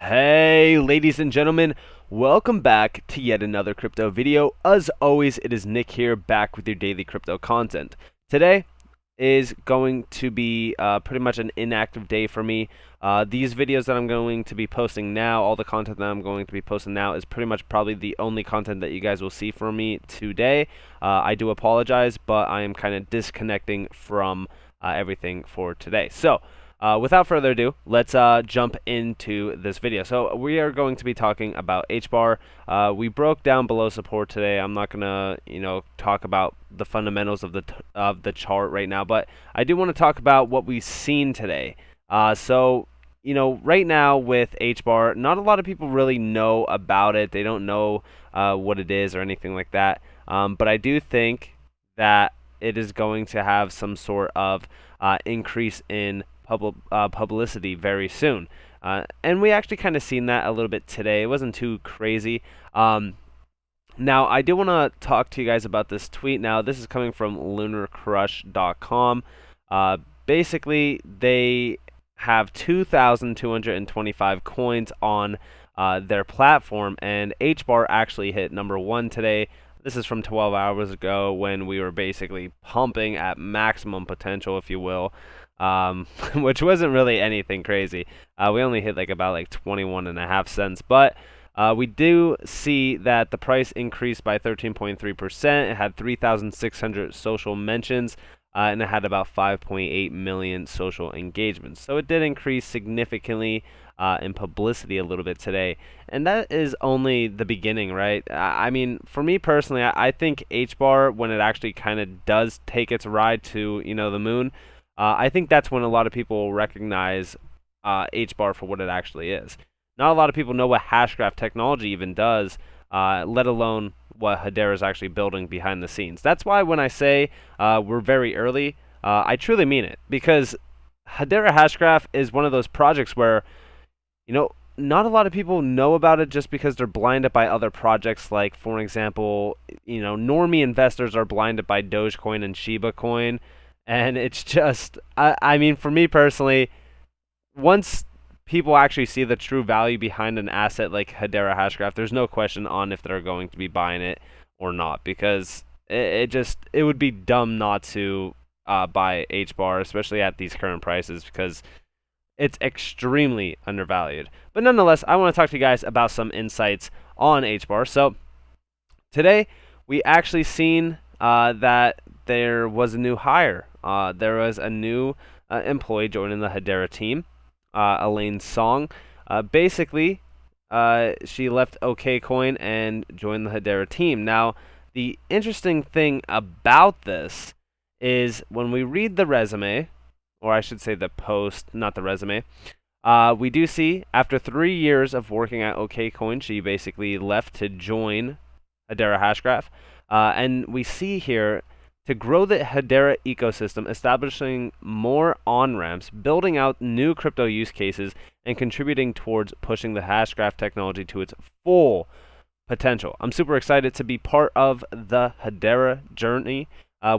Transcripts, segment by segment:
Hey, ladies and gentlemen, welcome back to yet another crypto video. As always, it is Nick here, back with your daily crypto content. Today is going to be pretty much an inactive day for me. These videos that I'm going to be posting now, all the content that I'm going to be posting now is pretty much probably the only content that you guys will see from me today. I do apologize, but I am kind of disconnecting from everything for today. So, without further ado, let's jump into this video. So we are going to be talking about HBAR. We broke down below support today. I'm not gonna, talk about the fundamentals of the chart right now, but I do want to talk about what we've seen today. Right now with HBAR, not a lot of people really know about it. They don't know what it is or anything like that. But I do think that it is going to have some sort of increase in publicity very soon. And we actually kind of seen that a little bit today. It wasn't too crazy. Now, I do want to talk to you guys about this tweet. Now, this is coming from lunarcrush.com. Basically, they have 2,225 coins on their platform, and HBAR actually hit #1 today. This is from 12 hours ago when we were basically pumping at maximum potential, if you will. Which wasn't really anything crazy. We only hit about 21.5 cents, but we do see that the price increased by 13.3%. It had 3,600 social mentions, and it had about 5.8 million social engagements. So it did increase significantly in publicity a little bit today, and that is only the beginning, right? I mean, for me personally, I think HBAR, when it actually kind of does take its ride to the moon, I think that's when a lot of people will recognize HBAR for what it actually is. Not a lot of people know what Hashgraph technology even does, let alone what Hedera is actually building behind the scenes. That's why when I say we're very early, I truly mean it, because Hedera Hashgraph is one of those projects where, not a lot of people know about it just because they're blinded by other projects. Like, for example, normie investors are blinded by Dogecoin and Shiba Coin. And it's just, I mean, for me personally, once people actually see the true value behind an asset like Hedera Hashgraph, there's no question on if they're going to be buying it or not, because it would be dumb not to buy HBAR, especially at these current prices, because it's extremely undervalued. But nonetheless, I want to talk to you guys about some insights on HBAR. So today, we actually seen that there was a new hire. There was a new employee joining the Hedera team, Elaine Song. Basically, she left OKCoin and joined the Hedera team. Now, the interesting thing about this is when we read the resume, or I should say the post, not the resume, we do see after 3 years of working at OKCoin, she basically left to join Hedera Hashgraph. And we see here, to grow the Hedera ecosystem, establishing more on-ramps, building out new crypto use cases, and contributing towards pushing the Hashgraph technology to its full potential. I'm super excited to be part of the Hedera journey.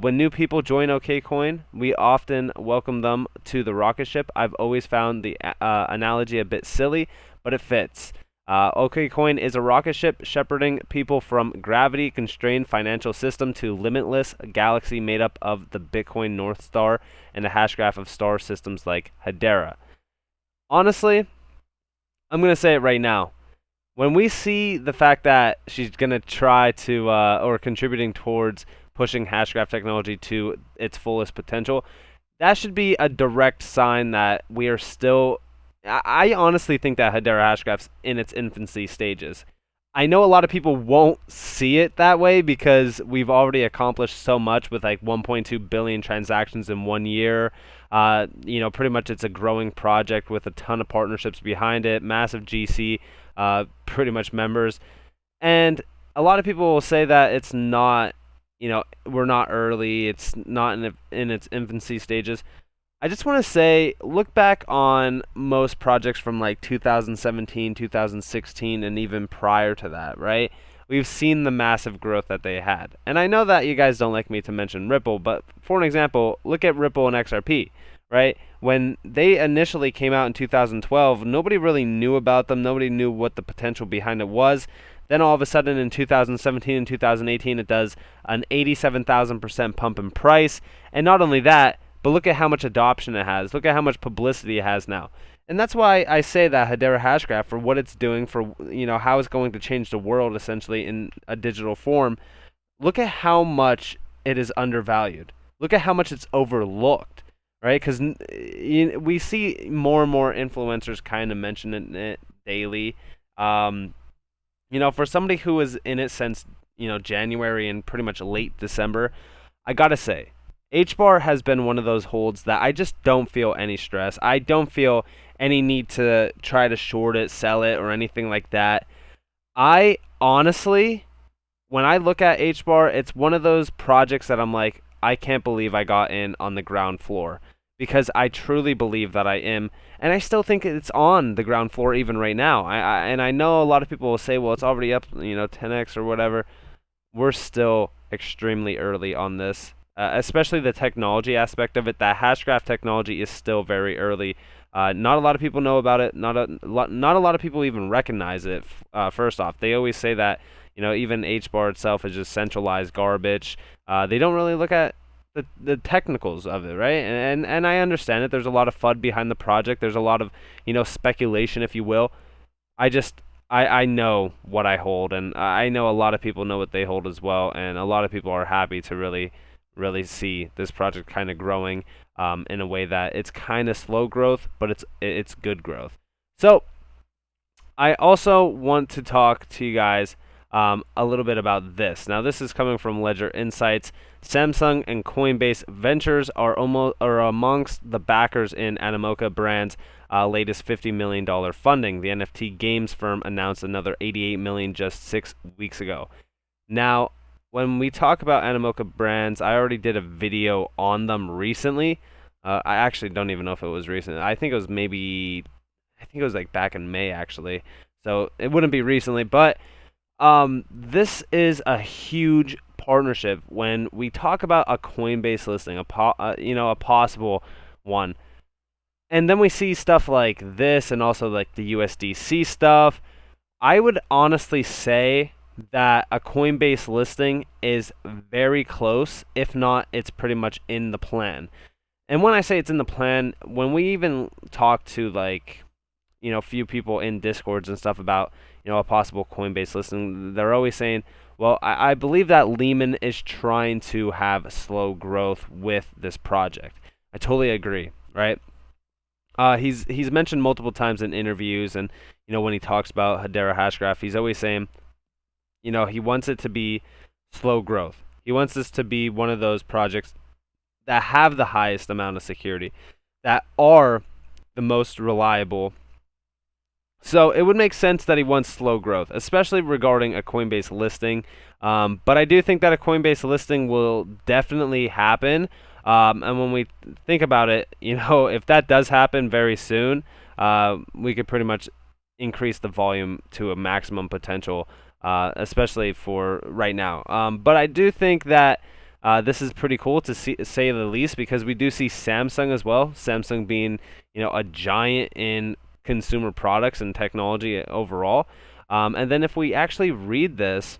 When new people join OKCoin, we often welcome them to the rocket ship. I've always found the analogy a bit silly, but it fits. OKCoin is a rocket ship shepherding people from gravity-constrained financial system to limitless galaxy made up of the Bitcoin North Star and a hashgraph of star systems like Hedera. Honestly, I'm going to say it right now. When we see the fact that she's going to try to, or contributing towards pushing hashgraph technology to its fullest potential, that should be a direct sign that we are still... I honestly think that Hedera Hashgraph's in its infancy stages. I know a lot of people won't see it that way because we've already accomplished so much with 1.2 billion transactions in 1 year. Pretty much it's a growing project with a ton of partnerships behind it, massive GC, pretty much members. And a lot of people will say that it's not, we're not early, it's not in its infancy stages. I just want to say, look back on most projects from 2017, 2016, and even prior to that, right? We've seen the massive growth that they had. And I know that you guys don't like me to mention Ripple, but for an example, look at Ripple and XRP. right? When they initially came out in 2012, nobody really knew about them. Nobody knew what the potential behind it was. Then all of a sudden in 2017 and 2018, it does an 87,000% pump in price. And not only that, but look at how much adoption it has. Look at how much publicity it has now. And that's why I say that Hedera Hashgraph, for what it's doing, for how it's going to change the world essentially in a digital form. Look at how much it is undervalued. Look at how much it's overlooked, right? Because we see more and more influencers kind of mention it daily. For somebody who is in it since January and pretty much late December, I gotta say, HBAR has been one of those holds that I just don't feel any stress. I don't feel any need to try to short it, sell it, or anything like that. I honestly, when I look at HBAR, it's one of those projects that I'm like, I can't believe I got in on the ground floor, because I truly believe that I am, and I still think it's on the ground floor even right now. I know a lot of people will say, well, it's already up, 10x or whatever. We're still extremely early on this, especially the technology aspect of it. That Hashgraph technology is still very early. Not a lot of people know about it. Not a lot of people even recognize it. First off, they always say that even HBAR itself is just centralized garbage. They don't really look at the technicals of it, right? And I understand it. There's a lot of FUD behind the project. There's a lot of speculation, if you will. I know what I hold, and I know a lot of people know what they hold as well, and a lot of people are happy to really see this project kind of growing in a way that it's kind of slow growth, but it's good growth. So I also want to talk to you guys a little bit about this. Now, this is coming from Ledger Insights. Samsung and Coinbase Ventures are amongst the backers in Animoka brand's latest $50 million funding. The NFT games firm announced another $88 million just 6 weeks ago. Now, when we talk about Animoka brands, I already did a video on them recently. I actually don't even know if it was recent. I think it was like back in May, actually. So it wouldn't be recently, but this is a huge partnership when we talk about a Coinbase listing, a possible one. And then we see stuff like this and also like the USDC stuff. I would honestly say that a Coinbase listing is very close. If not, it's pretty much in the plan. And when I say it's in the plan, when we even talk to few people in Discords and stuff about a possible Coinbase listing, they're always saying, well, I believe that Lehman is trying to have slow growth with this project. I totally agree, right? He's mentioned multiple times in interviews, and when he talks about Hedera Hashgraph, he's always saying, he wants it to be slow growth. He wants this to be one of those projects that have the highest amount of security, that are the most reliable. So it would make sense that he wants slow growth, especially regarding a Coinbase listing. But I do think that a Coinbase listing will definitely happen. And when we think about it, if that does happen very soon, we could pretty much increase the volume to a maximum potential, especially for right now. But I do think that this is pretty cool to say the least, because we do see Samsung as well. Samsung being, a giant in consumer products and technology overall. And then if we actually read this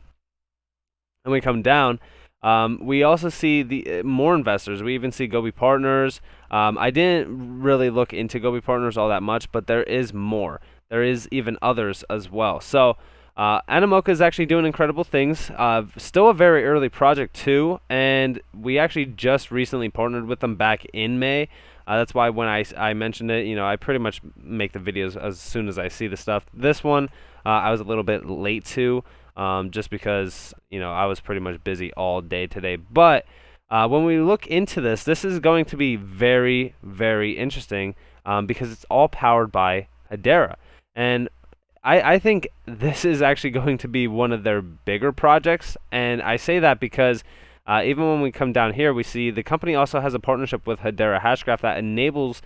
and we come down, we also see the more investors. We even see Gobi Partners. I didn't really look into Gobi Partners all that much, but there is more. There is even others as well. So Animoka is actually doing incredible things. Still a very early project too, and we actually just recently partnered with them back in May. That's why when I mentioned it, I pretty much make the videos as soon as I see the stuff. This one, I was a little bit late to, just because, I was pretty much busy all day today. But when we look into this, this is going to be very, very interesting, because it's all powered by Hedera. And I think this is actually going to be one of their bigger projects. And I say that because even when we come down here, we see the company also has a partnership with Hedera Hashgraph that enables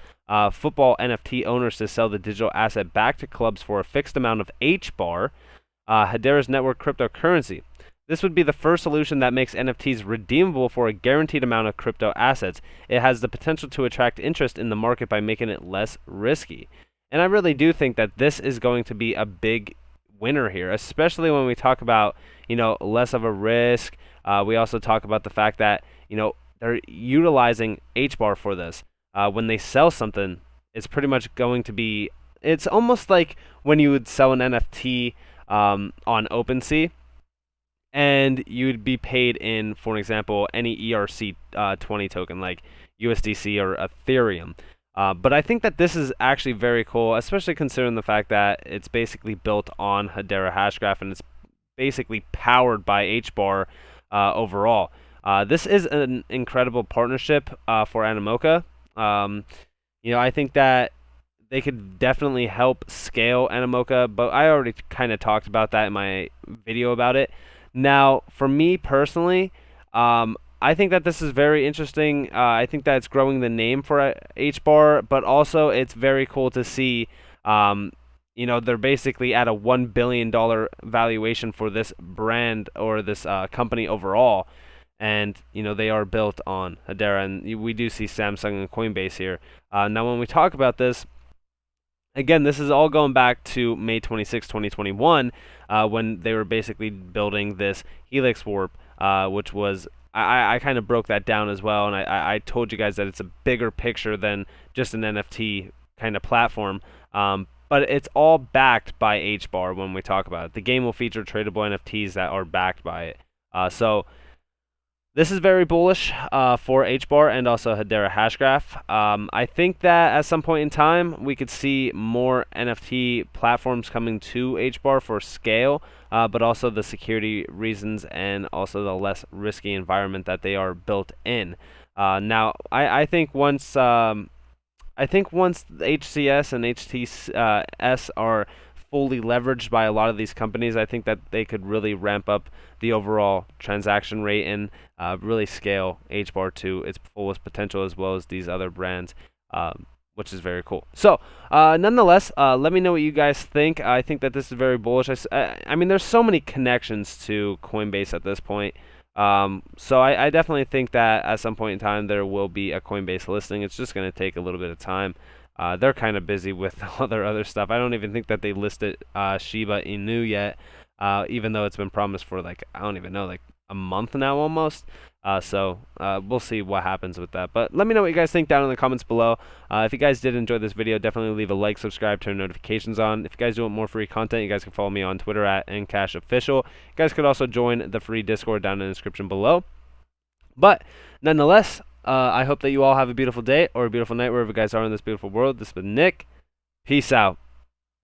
football NFT owners to sell the digital asset back to clubs for a fixed amount of HBAR, Hedera's network cryptocurrency. This would be the first solution that makes NFTs redeemable for a guaranteed amount of crypto assets. It has the potential to attract interest in the market by making it less risky. And I really do think that this is going to be a big winner here, especially when we talk about, less of a risk. We also talk about the fact that, they're utilizing HBAR for this. When they sell something, it's pretty much going to be, it's almost like when you would sell an NFT on Opensea, and you'd be paid in, for example, any ERC20 token like USDC or Ethereum. But I think that this is actually very cool, especially considering the fact that it's basically built on Hedera Hashgraph and it's basically powered by HBAR overall. This is an incredible partnership for Animoka. I think that they could definitely help scale Animoka, but I already kind of talked about that in my video about it. Now, for me personally, I think that this is very interesting. I think that it's growing the name for HBAR, but also it's very cool to see, they're basically at a $1 billion valuation for this brand or this company overall. And, they are built on Hedera, and we do see Samsung and Coinbase here. Now, when we talk about this, again, this is all going back to May 26, 2021, when they were basically building this Helix Warp, which was, I kind of broke that down as well, and I told you guys that it's a bigger picture than just an NFT kind of platform, but it's all backed by HBAR when we talk about it. The game will feature tradable NFTs that are backed by it. So this is very bullish for HBAR and also Hedera Hashgraph. I think that at some point in time, we could see more NFT platforms coming to HBAR for scale, but also the security reasons and also the less risky environment that they are built in. Now, I think once HCS and HTS are fully leveraged by a lot of these companies, I think that they could really ramp up the overall transaction rate and really scale HBAR to its fullest potential, as well as these other brands, which is very cool. So, nonetheless, let me know what you guys think. I think that this is very bullish. I mean, there's so many connections to Coinbase at this point. So I definitely think that at some point in time there will be a Coinbase listing. It's just going to take a little bit of time. They're kind of busy with all their other stuff. I don't even think that they listed Shiba Inu yet, even though it's been promised for like, I don't even know, like a month now almost. So we'll see what happens with that. But let me know what you guys think down in the comments below. If you guys did enjoy this video, definitely leave a like, subscribe, turn notifications on. If you guys do want more free content, you guys can follow me on Twitter at NCashOfficial. You guys could also join the free Discord down in the description below. But nonetheless, I hope that you all have a beautiful day or a beautiful night wherever you guys are in this beautiful world. This has been Nick. Peace out.